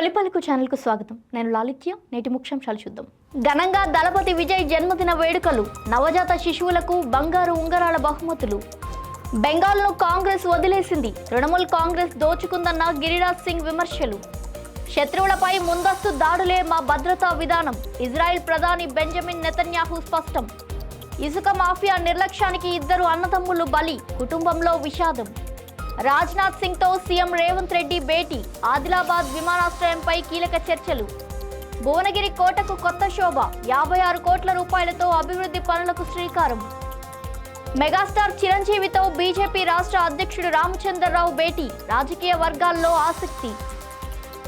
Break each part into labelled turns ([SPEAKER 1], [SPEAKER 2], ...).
[SPEAKER 1] తొలిపలుకు ఛానల్కు స్వాగతం. నేను లాలిత్య. నేటి ముఖ్యాంశాలు చూద్దాం. ఘనంగా దళపతి విజయ్ జన్మదిన వేడుకలు, నవజాత శిశువులకు బంగారు ఉంగరాల బహుమతులు. బెంగాల్ను కాంగ్రెస్ వదిలేసింది, తృణమూల్ కాంగ్రెస్ దోచుకుందన్న గిరిరాజ్ సింగ్ విమర్శలు. శత్రువులపై ముందస్తు దాడులే మా భద్రతా విధానం, ఇజ్రాయెల్ ప్రధాని బెంజమిన్ నెతన్యాహు స్పష్టం. ఇసుక మాఫియా నిర్లక్ష్యానికి ఇద్దరు అన్నదమ్ములు బలి, కుటుంబంలో విషాదం. రాజ్నాథ్ సింగ్ తో సీఎం రేవంత్ రెడ్డి భేటీ, ఆదిలాబాద్ విమానాశ్రయంపై కీలక చర్చలు. భువనగిరి కోటకు కొత్త శోభ, 56 కోట్ల రూపాయలతో అభివృద్ధి పనులకు శ్రీకారం. మెగాస్టార్ చిరంజీవితో బీజేపీ రాష్ట్ర అధ్యక్షుడు రామచంద్రరావు భేటీ, రాజకీయ వర్గాల్లో ఆసక్తి.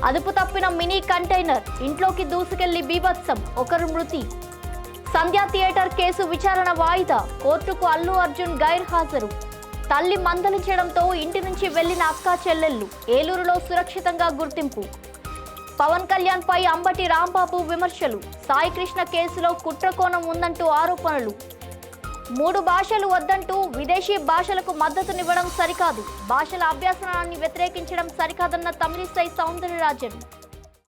[SPEAKER 1] అదుపు తప్పిన మినీ కంటైనర్, ఇంట్లోకి దూసుకెళ్లి బీభత్సం, ఒకరు మృతి. సంధ్యా థియేటర్ కేసు విచారణ వాయిదా, కోర్టుకు అల్లు అర్జున్ గైర్హాజరు. తల్లి మందలించడంతో ఇంటి నుంచి వెళ్లిన అక్కా చెల్లెళ్లు, ఏలూరులో సురక్షితంగా గుర్తింపు. పవన్ కళ్యాణ్ పై అంబటి రాంబాబు విమర్శలు, సాయికృష్ణ కేసులో కుట్రకోణం ఉందంటూ ఆరోపణలు. 3 భాషలు వద్దంటూ విదేశీ భాషలకు మద్దతునివ్వడం సరికాదు, భాషల అభ్యాసనాన్ని వ్యతిరేకించడం సరికాదన్న తమిళిసై సౌందరరాజన్.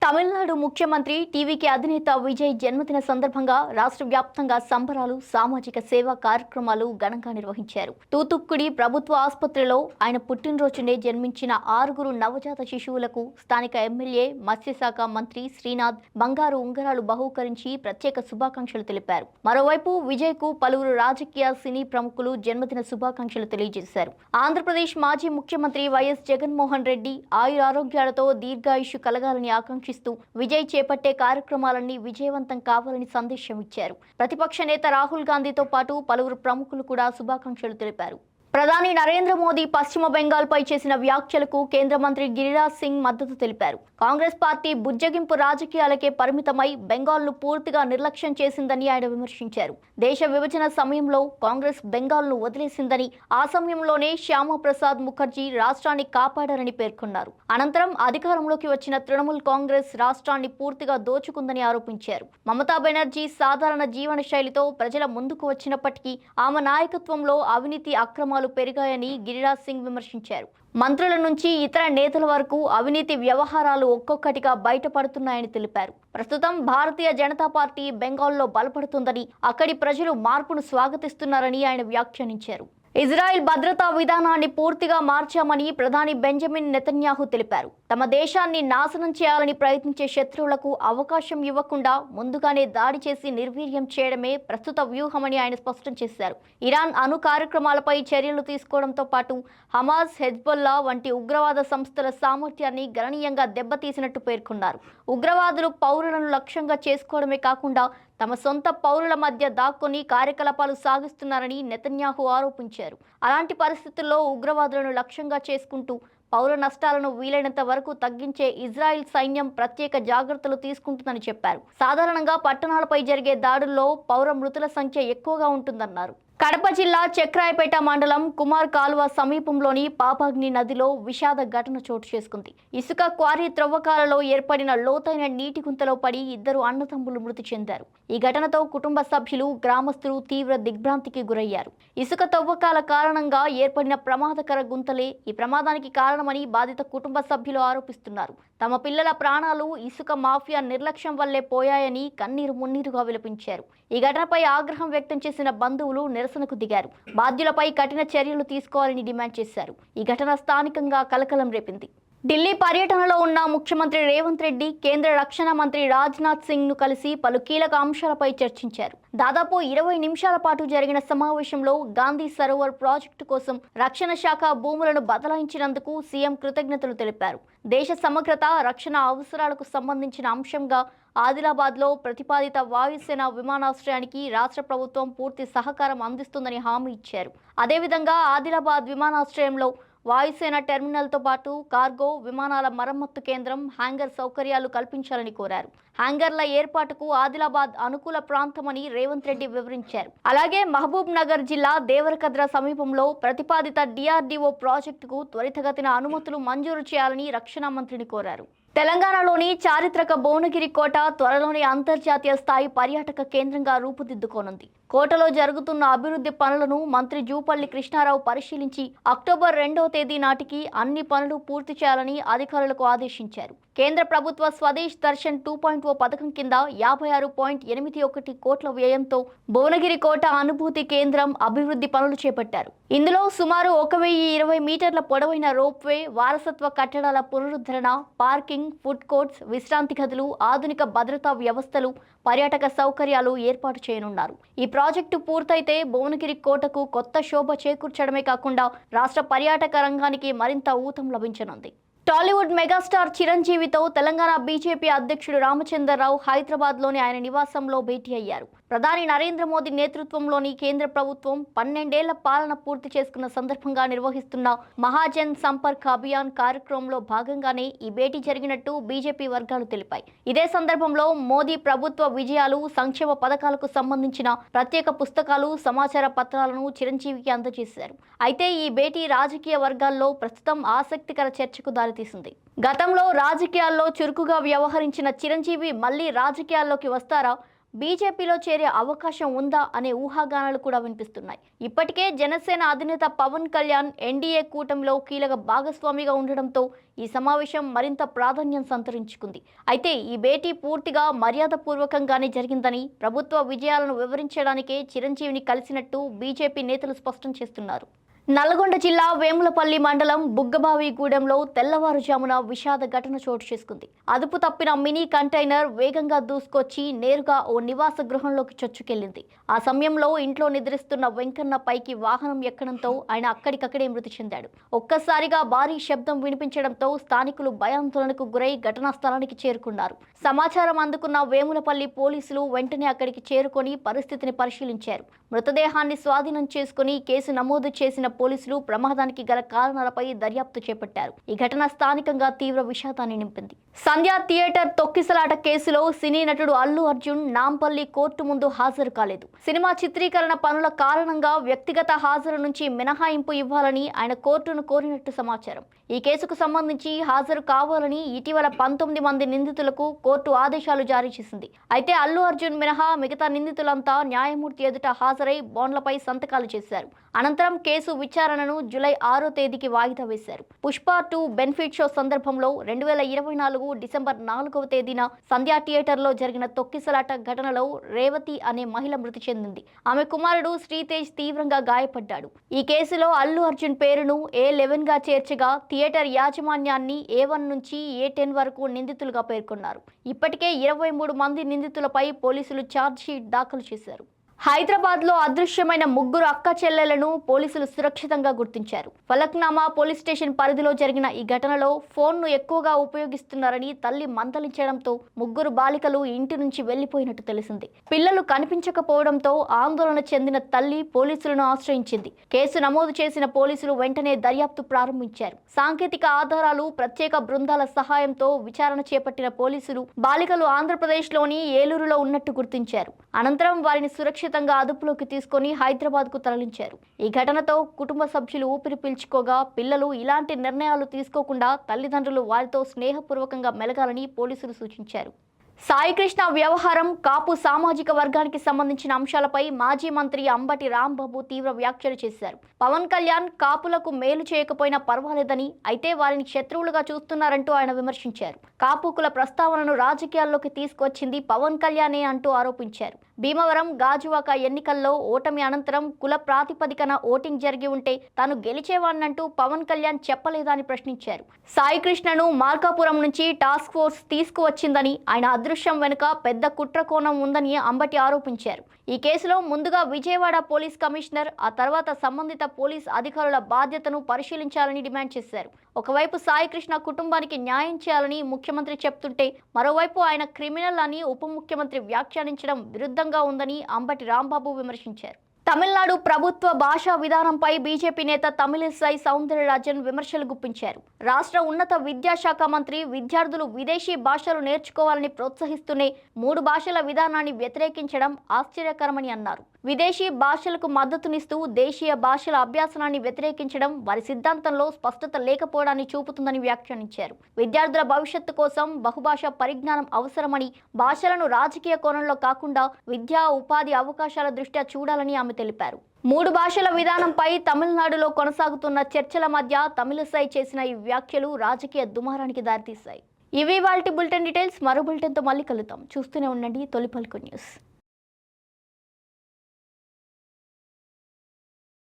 [SPEAKER 1] తమిళనాడు ముఖ్యమంత్రి టీవీకి అధినేత విజయ్ జన్మదిన సందర్భంగా రాష్ట్ర వ్యాప్తంగా సంబరాలు, సామాజిక సేవా కార్యక్రమాలు ఘనంగా నిర్వహించారు. తూతుక్కుడి ప్రభుత్వ ఆసుపత్రిలో ఆయన పుట్టినరోజునే జన్మించిన 6 నవజాత శిశువులకు స్థానిక ఎమ్మెల్యే, మత్స్యశాఖ మంత్రి శ్రీనాథ్ బంగారు ఉంగరాలు బహూకరించి ప్రత్యేక శుభాకాంక్షలు తెలిపారు. మరోవైపు విజయ్ కు పలువురు రాజకీయ, సినీ ప్రముఖులు జన్మదిన శుభాకాంక్షలు తెలియజేశారు. ఆంధ్రప్రదేశ్ మాజీ ముఖ్యమంత్రి వైఎస్ జగన్మోహన్ రెడ్డి ఆయురారోగ్యాలతో దీర్ఘాయుషు కలగాలని ఆకాంక్షిస్తూ విజయ్ చేపట్టే కార్యక్రమాలన్నీ విజయవంతం కావాలని సందేశం ఇచ్చారు. ప్రతిపక్ష నేత రాహుల్ గాంధీతో పాటు పలువురు ప్రముఖులు కూడా శుభాకాంక్షలు తెలిపారు. ప్రధాని నరేంద్ర మోదీ పశ్చిమ బెంగాల్పై చేసిన వ్యాఖ్యలకు కేంద్ర మంత్రి గిరిరాజ్ సింగ్ మద్దతు తెలిపారు. కాంగ్రెస్ పార్టీ బుజ్జగింపు రాజకీయాలకే పరిమితమై బెంగాల్ను పూర్తిగా నిర్లక్ష్యం చేసిందని ఆయన విమర్శించారు. దేశ విభజన సమయంలో కాంగ్రెస్ బెంగాల్ను వదిలేసిందని, ఆ సమయంలోనే శ్యామప్రసాద్ ముఖర్జీ రాష్ట్రాన్ని కాపాడారని పేర్కొన్నారు. అనంతరం అధికారంలోకి వచ్చిన తృణమూల్ కాంగ్రెస్ రాష్ట్రాన్ని పూర్తిగా దోచుకుందని ఆరోపించారు. మమతా బెనర్జీ సాధారణ జీవన శైలితో ప్రజల ముందుకు వచ్చినప్పటికీ ఆమె నాయకత్వంలో అవినీతి, అక్రమాలు పెరిగాయని గిరిరాజ్ సింగ్ విమర్శించారు. మంత్రుల నుంచి ఇతర నేతల వరకు అవినీతి వ్యవహారాలు ఒక్కొక్కటిగా బయటపడుతున్నాయని తెలిపారు. ప్రస్తుతం భారతీయ జనతా పార్టీ బెంగాల్లో బలపడుతుందని, అక్కడి ప్రజలు మార్పును స్వాగతిస్తున్నారని ఆయన వ్యాఖ్యానించారు. ఇజ్రాయెల్ భద్రతా విధానాన్ని పూర్తిగా మార్చామని ప్రధాని బెంజమిన్ నెతన్యాహు తెలిపారు. తమ దేశాన్ని నాశనం చేయాలని ప్రయత్నించే శత్రువులకు అవకాశం ఇవ్వకుండా ముందుగానే దాడి చేసి నిర్వీర్యం చేయడమే ప్రస్తుత వ్యూహమని ఆయన స్పష్టం చేశారు. ఇరాన్ అణు కార్యక్రమాలపై చర్యలు తీసుకోవడంతో పాటు హమాస్, హెజ్బొల్లా వంటి ఉగ్రవాద సంస్థల సామర్థ్యాన్ని గణనీయంగా దెబ్బతీసినట్టు పేర్కొన్నారు. ఉగ్రవాదులు పౌరులను లక్ష్యంగా చేసుకోవడమే కాకుండా తమ సొంత పౌరుల మధ్య దాక్కుని కార్యకలాపాలు సాగిస్తున్నారని నెతన్యాహు ఆరోపించారు. అలాంటి పరిస్థితుల్లో ఉగ్రవాదులను లక్ష్యంగా చేసుకుంటూ పౌర నష్టాలను వీలైనంత వరకు తగ్గించే ఇజ్రాయెల్ సైన్యం ప్రత్యేక జాగ్రత్తలు తీసుకుంటుందని చెప్పారు. సాధారణంగా పట్టణాలపై జరిగే దాడుల్లో పౌర మృతుల సంఖ్య ఎక్కువగా ఉంటుందన్నారు. కడప జిల్లా చక్రాయపేట మండలం కుమార్ కాలువ సమీపంలోని పాపాగ్ని నదిలో విషాద ఘటన చోటు చేసుకుంది. ఇసుక క్వారీ త్రవ్వకాలలో ఏర్పడిన లోతైన నీటి గుంతలో పడి 2 అన్నదమ్ములు మృతి చెందారు. ఈ ఘటనతో కుటుంబ సభ్యులు, గ్రామస్తులు తీవ్ర దిగ్భ్రాంతికి గురయ్యారు. ఇసుక తవ్వకాల కారణంగా ఏర్పడిన ప్రమాదకర గుంతలే ఈ ప్రమాదానికి కారణమని బాధిత కుటుంబ సభ్యులు ఆరోపిస్తున్నారు. తమ పిల్లల ప్రాణాలు ఇసుక మాఫియా నిర్లక్ష్యం వల్లే పోయాయని కన్నీరు మున్నీరుగా విలపించారు. ఈ ఘటనపై ఆగ్రహం వ్యక్తం చేసిన బంధువులు నిరసనకు దిగారు. బాధ్యులపై కఠిన చర్యలు తీసుకోవాలని డిమాండ్ చేశారు. ఈ ఘటన స్థానికంగా కలకలం రేపింది. ఢిల్లీ పర్యటనలో ఉన్న ముఖ్యమంత్రి రేవంత్ రెడ్డి కేంద్ర రక్షణ మంత్రి రాజ్నాథ్ సింగ్ ను కలిసి పలు కీలక అంశాలపై చర్చించారు. దాదాపు 20 నిమిషాల పాటు జరిగిన సమావేశంలో గాంధీ సరోవర్ ప్రాజెక్టు కోసం రక్షణ శాఖ భూములను బదలాయించినందుకు సీఎం కృతజ్ఞతలు తెలిపారు. దేశ సమగ్రత, రక్షణ అవసరాలకు సంబంధించిన అంశంగా ఆదిలాబాద్లో ప్రతిపాదిత వాయుసేన విమానాశ్రయానికి రాష్ట్ర ప్రభుత్వం పూర్తి సహకారం అందిస్తుందని హామీ ఇచ్చారు. అదేవిధంగా ఆదిలాబాద్ విమానాశ్రయంలో వాయుసేన టెర్మినల్తో పాటు కార్గో, విమానాల మరమ్మత్తు కేంద్రం, హ్యాంగర్ సౌకర్యాలు కల్పించాలని కోరారు. హ్యాంగర్ల ఏర్పాటుకు ఆదిలాబాద్ అనుకూల ప్రాంతమని రేవంత్ రెడ్డి వివరించారు. అలాగే మహబూబ్ నగర్ జిల్లా దేవరకద్ర సమీపంలో ప్రతిపాదిత DRDO ప్రాజెక్టుకు త్వరితగతిన అనుమతులు మంజూరు చేయాలని రక్షణ మంత్రిని కోరారు. తెలంగాణలోని చారిత్రక భువనగిరి కోట త్వరలోనే అంతర్జాతీయ స్థాయి పర్యాటక కేంద్రంగా రూపుదిద్దుకోనుంది. కోటలో జరుగుతున్న అభివృద్ధి పనులను మంత్రి జూపల్లి కృష్ణారావు పరిశీలించి అక్టోబర్ 2వ తేదీ నాటికి అన్ని పనులు పూర్తి చేయాలని అధికారులకు ఆదేశించారు. కేంద్ర ప్రభుత్వ స్వదేశ్ దర్శన్ 2.0 పథకం కింద 56.81 కోట్ల వ్యయంతో భువనగిరి కోట అనుభూతి కేంద్రం అభివృద్ధి పనులు చేపట్టారు. ఇందులో సుమారు 1020 మీటర్ల పొడవైన రోప్వే, వారసత్వ కట్టడాల పునరుద్ధరణ, పార్కింగ్, ఫుడ్ కోర్ట్స్, విశ్రాంతి గదులు, ఆధునిక భద్రతా వ్యవస్థలు, పర్యాటక సౌకర్యాలు ఏర్పాటు చేయనున్నారు. ఈ ప్రాజెక్టు పూర్తయితే భువనగిరి కోటకు కొత్త శోభ చేకూర్చడమే కాకుండా రాష్ట్ర పర్యాటక రంగానికి మరింత ఊతం లభించనుంది. టాలీవుడ్ మెగాస్టార్ చిరంజీవితో తెలంగాణ బీజేపీ అధ్యక్షుడు రామచంద్రరావు హైదరాబాద్లోని ఆయన నివాసంలో భేటీ అయ్యారు. ప్రధాని నరేంద్ర మోదీ నేతృత్వంలోని కేంద్ర ప్రభుత్వం 12 ఏళ్ల పాలన పూర్తి చేసుకున్న సందర్భంగా నిర్వహిస్తున్న మహాజన్ సంపర్క్ అభియాన్ కార్యక్రమంలో భాగంగానే ఈ భేటీ జరిగినట్టు బీజేపీ వర్గాలు తెలిపాయి. ఇదే సందర్భంలో మోదీ ప్రభుత్వ విజయాలు, సంక్షేమ పథకాలకు సంబంధించిన ప్రత్యేక పుస్తకాలు, సమాచార పత్రాలను చిరంజీవికి అందజేశారు. అయితే ఈ భేటీ రాజకీయ వర్గాల్లో ప్రస్తుతం ఆసక్తికర చర్చకు దారితీసింది. గతంలో రాజకీయాల్లో చురుకుగా వ్యవహరించిన చిరంజీవి మళ్లీ రాజకీయాల్లోకి వస్తారా, బీజేపీలో చేరే అవకాశం ఉందా అనే ఊహాగానాలు కూడా వినిపిస్తున్నాయి. ఇప్పటికే జనసేన అధినేత పవన్ కళ్యాణ్ ఎన్డీఏ కూటమిలో కీలక భాగస్వామిగా ఉండడంతో ఈ సమావేశం మరింత ప్రాధాన్యం సంతరించుకుంది. అయితే ఈ భేటీ పూర్తిగా మర్యాదపూర్వకంగానే జరిగిందని, ప్రభుత్వ విజయాలను వివరించడానికే చిరంజీవిని కలిసినట్టు బీజేపీ నేతలు స్పష్టం చేస్తున్నారు. నల్గొండ జిల్లా వేములపల్లి మండలం బుగ్గబావిగూడెంలో తెల్లవారుజామున విషాద ఘటన చోటు చేసుకుంది. అదుపు తప్పిన మినీ కంటైనర్ వేగంగా దూసుకొచ్చి నేరుగా ఓ నివాస గృహంలోకి చొచ్చుకెళ్లింది. ఆ సమయంలో ఇంట్లో నిద్రిస్తున్న వెంకన్న పైకి వాహనం ఎక్కడంతో ఆయన అక్కడికక్కడే మృతి చెందాడు. ఒక్కసారిగా భారీ శబ్దం వినిపించడంతో స్థానికులు భయాందోళనకు గురై ఘటనా స్థలానికి చేరుకున్నారు. సమాచారం అందుకున్న వేములపల్లి పోలీసులు వెంటనే అక్కడికి చేరుకొని పరిస్థితిని పరిశీలించారు. మృతదేహాన్ని స్వాధీనం చేసుకుని కేసు నమోదు చేసిన పోలీసులు ప్రమాదానికి గల కారణాలపై దర్యాప్తు చేపట్టారు. ఈ ఘటన స్థానికంగా తీవ్ర విషాదాన్ని నింపింది. సంధ్యా థియేటర్ తొక్కిసలాట కేసులో సినీ నటుడు అల్లు అర్జున్ నాంపల్లి కోర్టు ముందు హాజరు కాలేదు. సినిమా చిత్రీకరణ పనుల కారణంగా వ్యక్తిగత హాజరు నుంచి మినహాయింపు ఇవ్వాలని ఆయన కోర్టును కోరినట్టు సమాచారం. ఈ కేసుకు సంబంధించి హాజరు కావాలని ఇటీవల 19 మంది నిందితులకు కోర్టు ఆదేశాలు జారీ చేసింది. అయితే అల్లు అర్జున్ మినహా మిగతా నిందితులంతా న్యాయమూర్తి ఎదుట హాజరై బాండ్లపై సంతకాలు చేశారు. అనంతరం కేసు విచారణను జూలై 6వ తేదీకి వాయిదా వేశారు. పుష్ప 2 బెనిఫిట్ షో సందర్భంలో 2024 డిసెంబర్ 4వ తేదీన సంధ్యా థియేటర్లో జరిగిన తొక్కిసలాట ఘటనలో రేవతి అనే మహిళ మృతి చెందింది. ఆమె కుమారుడు శ్రీతేజ్ తీవ్రంగా గాయపడ్డాడు. ఈ కేసులో అల్లు అర్జున్ పేరును A11 గా చేర్చగా థియేటర్ యాజమాన్యాన్ని A1 నుంచి A10 వరకు నిందితులుగా పేర్కొన్నారు. ఇప్పటికే 23 మంది నిందితులపై పోలీసులు ఛార్జ్షీట్ దాఖలు చేశారు. హైదరాబాద్లో అదృశ్యమైన 3 అక్క చెల్లెలను పోలీసులు సురక్షితంగా గుర్తించారు. ఫలక్నామా పోలీస్ స్టేషన్ పరిధిలో జరిగిన ఈ ఘటనలో ఫోన్ను ఎక్కువగా ఉపయోగిస్తున్నారని తల్లి మందలించడంతో 3 బాలికలు ఇంటి నుంచి వెళ్లిపోయినట్టు తెలిసింది. పిల్లలు కనిపించకపోవడంతో ఆందోళన చెందిన తల్లి పోలీసులను ఆశ్రయించింది. కేసు నమోదు చేసిన పోలీసులు వెంటనే దర్యాప్తు ప్రారంభించారు. సాంకేతిక ఆధారాలు, ప్రత్యేక బృందాల సహాయంతో విచారణ చేపట్టిన పోలీసులు బాలికలు ఆంధ్రప్రదేశ్లోని ఏలూరులో ఉన్నట్టు గుర్తించారు. అనంతరం వారిని సురక్షితంగా అదుపులోకి తీసుకొని హైదరాబాద్కు తరలించారు. ఈ ఘటనతో కుటుంబ సభ్యులు ఊపిరి పీల్చుకోగా పిల్లలు ఇలాంటి నిర్ణయాలు తీసుకోకుండా తల్లిదండ్రులు వారితో స్నేహపూర్వకంగా మెలగాలని పోలీసులు సూచించారు. సాయికృష్ణ వ్యవహారం, కాపు సామాజిక వర్గానికి సంబంధించిన అంశాలపై మాజీ మంత్రి అంబటి రాంబాబు తీవ్ర వ్యాఖ్యలు చేశారు. పవన్ కళ్యాణ్ కాపులకు మేలు చేయకపోయినా పర్వాలేదని, అయితే వారిని శత్రువులుగా చూస్తున్నారంటూ ఆయన విమర్శించారు. కాపు కుల ప్రస్తావనను రాజకీయాల్లోకి తీసుకొచ్చింది పవన్ కళ్యాణే అంటూ ఆరోపించారు. భీమవరం, గాజువాక ఎన్నికల్లో ఓటమి అనంతరం కుల ప్రాతిపదికన ఓటింగ్ జరిగి ఉంటే తాను గెలిచేవాన్నంటూ పవన్ కళ్యాణ్ చెప్పలేదని ప్రశ్నించారు. సాయికృష్ణను మార్కాపురం నుంచి టాస్క్ ఫోర్స్ తీసుకువచ్చిందని, ఆయన అదృశ్యం వెనుక పెద్ద కుట్ర కోణం ఉందని అంబటి ఆరోపించారు. ఈ కేసులో ముందుగా విజయవాడ పోలీస్ కమిషనర్, ఆ తర్వాత సంబంధిత పోలీస్ అధికారుల బాధ్యతను పరిశీలించాలని డిమాండ్ చేశారు. ఒకవైపు సాయికృష్ణ కుటుంబానికి న్యాయం చేయాలని ముఖ్యమంత్రి చెప్తుంటే, మరోవైపు ఆయన క్రిమినల్ అని ఉప ముఖ్యమంత్రి వ్యాఖ్యానించడం విరుద్ధంగా ఉందని అంబటి రాంబాబు విమర్శించారు. తమిళనాడు ప్రభుత్వ భాషా విధానంపై బీజేపీ నేత తమిళిసై సౌందరరాజన్ విమర్శలు గుప్పించారు. రాష్ట్ర ఉన్నత విద్యాశాఖ మంత్రి విద్యార్థులు విదేశీ భాషలు నేర్చుకోవాలని ప్రోత్సహిస్తూనే 3 భాషల విధానాన్ని వ్యతిరేకించడం ఆశ్చర్యకరమని అన్నారు. విదేశీ భాషలకు మద్దతునిస్తూ దేశీయ భాషల అభ్యాసనాన్ని వ్యతిరేకించడం వారి సిద్ధాంతంలో స్పష్టత లేకపోవడాన్ని చూపుతుందని వ్యాఖ్యానించారు. విద్యార్థుల భవిష్యత్తు కోసం బహుభాషా పరిజ్ఞానం అవసరమని, భాషలను రాజకీయ కోణంలో కాకుండా విద్యా ఉపాధి అవకాశాల దృష్ట్యా చూడాలని ఆమె తెలిపారు. 3 భాషల విధానంపై తమిళనాడులో కొనసాగుతున్న చర్చల మధ్య తమిళసై చేసిన ఈ వ్యాఖ్యలు రాజకీయ దుమారానికి దారితీశాయి. ఇవి వాల్టి బులెటిన్ డీటెయిల్స్. మరో బులెటిన్తో మళ్ళీ కలుద్దాం. చూస్తూనే ఉండండి తొలి పలుకు న్యూస్.